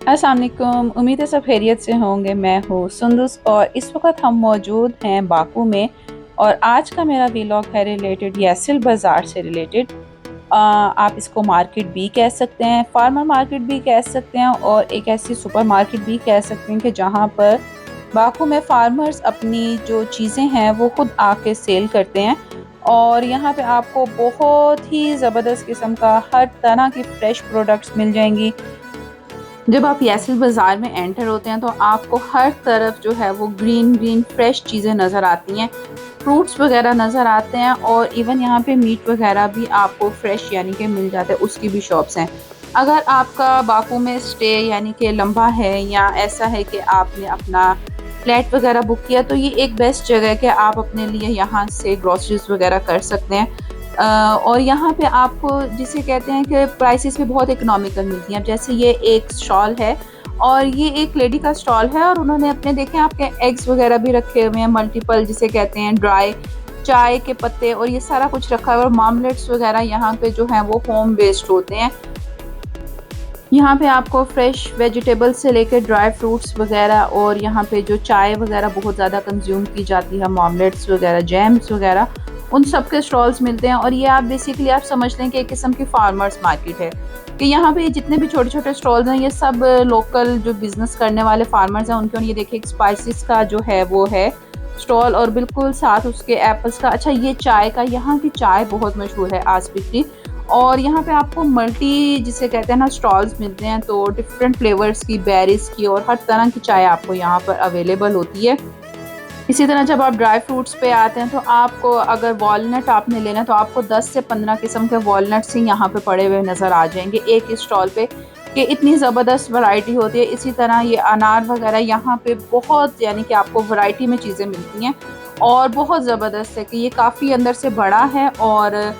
अस्सलाम वालेकुम। उम्मीद है सब खैरियत से होंगे। मैं हूँ सुंदस और इस वक्त हम मौजूद हैं बाकू में। और आज का मेरा व्लॉग है रिलेटेड यासिल बाज़ार से रिलेटेड। आप इसको मार्केट भी कह सकते हैं, फार्मर मार्केट भी कह सकते हैं, और एक ऐसी सुपर मार्केट भी कह सकते हैं कि जहाँ पर बाकू में फार्मर्स अपनी जो चीज़ें हैं वो खुद आके सेल करते हैं। और यहाँ पे आपको बहुत ही ज़बरदस्त किस्म का हर तरह की फ़्रेश प्रोडक्ट्स मिल जाएंगी। जब आप यासिल बाज़ार में एंटर होते हैं तो आपको हर तरफ जो है वो ग्रीन ग्रीन फ्रेश चीज़ें नज़र आती हैं, फ्रूट्स वगैरह नज़र आते हैं, और इवन यहाँ पे मीट वगैरह भी आपको फ्रेश यानी कि मिल जाता है, उसकी भी शॉप्स हैं। अगर आपका बाकू में स्टे यानी कि लंबा है, या ऐसा है कि आपने अपना फ्लैट वगैरह बुक किया, तो ये एक बेस्ट जगह है कि आप अपने लिए यहाँ से ग्रॉसरीज वगैरह कर सकते हैं। और यहाँ पे आपको जिसे कहते हैं कि प्राइसेस भी बहुत इकोनॉमिकल मिलती हैं। अब जैसे ये एक स्टॉल है, और ये एक लेडी का स्टॉल है, और उन्होंने अपने देखे आपके एग्स वगैरह भी रखे हुए हैं, मल्टीपल जिसे कहते हैं ड्राई चाय के पत्ते, और ये सारा कुछ रखा हुआ है। और मामलेट्स वगैरह यहाँ पे जो हैं वो होम बेस्ड होते हैं। यहाँ पे आपको फ्रेश वेजिटेबल्स से लेकर ड्राई फ्रूट्स वगैरह, और यहाँ पे जो चाय वगैरह बहुत ज़्यादा कंज्यूम की जाती है, मामलेट्स वगैरह, जैम्स वगैरह, उन सब के स्टॉल्स मिलते हैं। और ये आप बेसिकली आप समझ लें कि एक किस्म की फार्मर्स मार्केट है, कि यहाँ पे जितने भी छोटे छोटे स्टॉल्स हैं ये सब लोकल जो बिज़नेस करने वाले फार्मर्स हैं उनके। और ये देखिए स्पाइसेस का जो है वो है स्टॉल, और बिल्कुल साथ उसके एप्पल्स का। अच्छा, ये चाय का, यहाँ की चाय बहुत मशहूर है आसपिक की। और यहाँ पे आपको मल्टी जिसे कहते हैं ना स्टॉल्स मिलते हैं, तो डिफरेंट फ्लेवर्स की, बेरीज की, और हर तरह की चाय आपको यहाँ पर अवेलेबल होती है। इसी तरह जब आप ड्राई फ्रूट्स पे आते हैं तो आपको अगर वॉलनट आपने लेना है तो आपको 10 से 15 किस्म के वॉलनट्स ही यहाँ पे पड़े हुए नज़र आ जाएंगे एक ही स्टॉल पे, कि इतनी ज़बरदस्त वैरायटी होती है। इसी तरह ये अनार वगैरह यहाँ पे बहुत यानी कि आपको वैरायटी में चीज़ें मिलती हैं, और बहुत ज़बरदस्त है कि ये काफ़ी अंदर से बड़ा है। और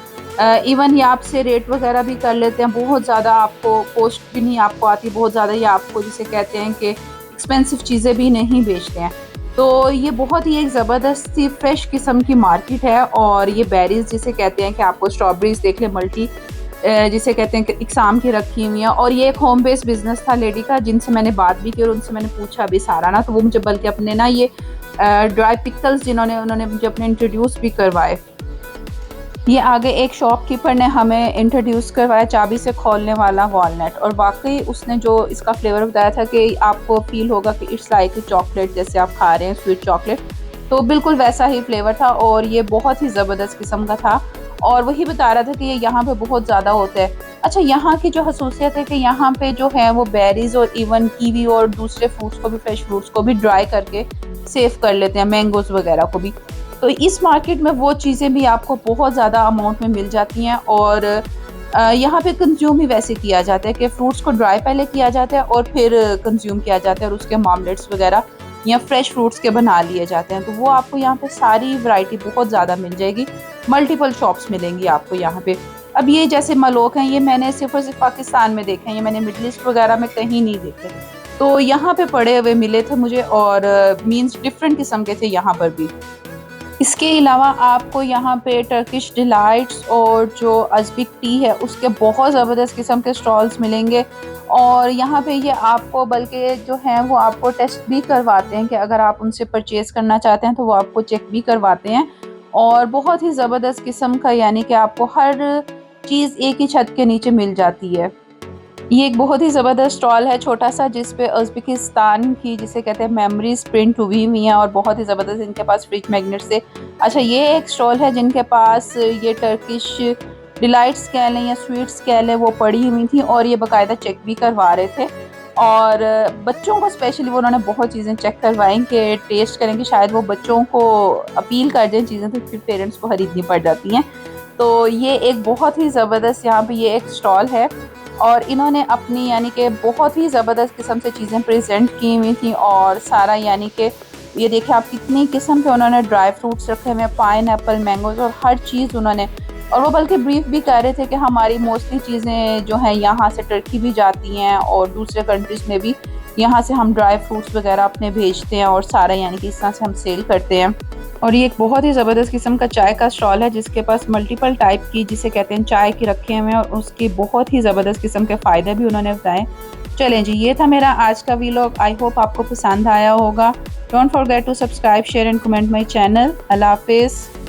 इवन ये आपसे रेट वगैरह भी कर लेते हैं, बहुत ज़्यादा आपको कॉस्ट भी नहीं आपको आती बहुत ज़्यादा। ये आपको जिसे कहते हैं कि एक्सपेंसिव चीज़ें भी नहीं बेचते हैं। तो ये बहुत ही एक ज़बरदस्त सी फ्रेश किस्म की मार्केट है। और ये बेरीज़ जिसे कहते हैं कि आपको स्ट्रॉबेरीज़ देख लें, मल्टी जिसे कहते हैं कि इकसाम की रखी हुई हैं। और ये एक होम बेस्ड बिज़नेस था लेडी का, जिनसे मैंने बात भी की और उनसे मैंने पूछा अभी सारा ना, तो वो मुझे बल्कि अपने ना ये ड्राई पिकल्स उन्होंने मुझे अपने इंट्रोड्यूस भी करवाए। ये आगे एक शॉपकीपर ने हमें इंट्रोड्यूस करवाया चाबी से खोलने वाला वॉलनट, और वाकई उसने जो इसका फ्लेवर बताया था कि आपको फील होगा कि इट्स लाइक चॉकलेट, जैसे आप खा रहे हैं स्वीट चॉकलेट, तो बिल्कुल वैसा ही फ्लेवर था। और ये बहुत ही ज़बरदस्त किस्म का था, और वही बता रहा था कि ये यहाँ पे बहुत ज़्यादा होता है। अच्छा, यहाँ की जो खसूसियत है कि यहाँ पे जो है वो बेरीज़ और इवन कीवी और दूसरे फ्रूट्स को भी, फ्रेश फ्रूट्स को भी ड्राई करके सेव कर लेते हैं, मैंगोज़ वगैरह को भी। तो इस मार्केट में वो चीज़ें भी आपको बहुत ज़्यादा अमाउंट में मिल जाती हैं। और यहाँ पे कंज्यूम ही वैसे किया जाता है कि फ्रूट्स को ड्राई पहले किया जाता है और फिर कंज्यूम किया जाता है, और उसके मामलेट्स वगैरह या फ्रेश फ्रूट्स के बना लिए जाते हैं। तो वो आपको यहाँ पे सारी वैरायटी बहुत ज़्यादा मिल जाएगी, मल्टीपल शॉप्स मिलेंगी आपको यहाँ पे। अब ये जैसे मलोक हैं, ये मैंने सिर्फ और सिर्फ पाकिस्तान में देखे हैं, ये मैंने मिडल ईस्ट वगैरह में कहीं नहीं देखे। तो यहाँ पे पड़े हुए मिले थे मुझे, और मीन्स डिफरेंट किस्म के थे यहाँ पर भी। इसके अलावा आपको यहाँ पे टर्किश डिलाइट्स और जो अज़बिक टी है उसके बहुत ज़बरदस्त किस्म के स्टॉल्स मिलेंगे। और यहाँ पे ये आपको बल्कि जो हैं वो आपको टेस्ट भी करवाते हैं, कि अगर आप उनसे परचेज़ करना चाहते हैं तो वो आपको चेक भी करवाते हैं। और बहुत ही ज़बरदस्त किस्म का यानी कि आपको हर चीज़ एक ही छत के नीचे मिल जाती है। ये एक बहुत ही ज़बरदस्त स्टॉल है छोटा सा, जिस पे उज़्बेकिस्तान की जिसे कहते हैं मेमोरीज प्रिंट हुई हुई हैं, और बहुत ही ज़बरदस्त इनके पास फ्रिज मैग्नेट से। अच्छा, ये एक स्टॉल है जिनके पास ये टर्किश डिलाइट्स कह लें या स्वीट्स कह लें, वो पड़ी हुई थी, और ये बाकायदा चेक भी करवा रहे थे। और बच्चों को स्पेशली वो उन्होंने बहुत चीज़ें चेक करवाई कि टेस्ट करें कि शायद वो बच्चों को अपील कर दें चीज़ें, तो फिर पेरेंट्स को खरीदनी पड़ जाती हैं। तो ये एक बहुत ही ज़बरदस्त यहाँ पे ये एक स्टॉल है, और इन्होंने अपनी यानी कि बहुत ही ज़बरदस्त किस्म से चीज़ें प्रेजेंट की हुई थी। और सारा यानी कि ये देखिए आप कितनी किस्म के उन्होंने ड्राई फ्रूट्स रखे हुए हैं, पाइन एप्पल, मैंगोज़, और हर चीज़ उन्होंने। और वो बल्कि ब्रीफ भी कर रहे थे कि हमारी मोस्टली चीज़ें जो हैं यहाँ से टर्की भी जाती हैं, और दूसरे कंट्रीज़ में भी यहाँ से हम ड्राई फ्रूट्स वगैरह अपने भेजते हैं, और सारा यानी कि इस तरह से हम सेल करते हैं। और ये एक बहुत ही ज़बरदस्त किस्म का चाय का स्टॉल है, जिसके पास मल्टीपल टाइप की जिसे कहते हैं चाय की रखे हुए हैं, और उसके बहुत ही ज़बरदस्त किस्म के फ़ायदे भी उन्होंने बताए। चलें जी, ये था मेरा आज का वीलॉग। आई होप आपको पसंद आया होगा। Don't forget to subscribe, share and comment my channel. Allah हाफिज़।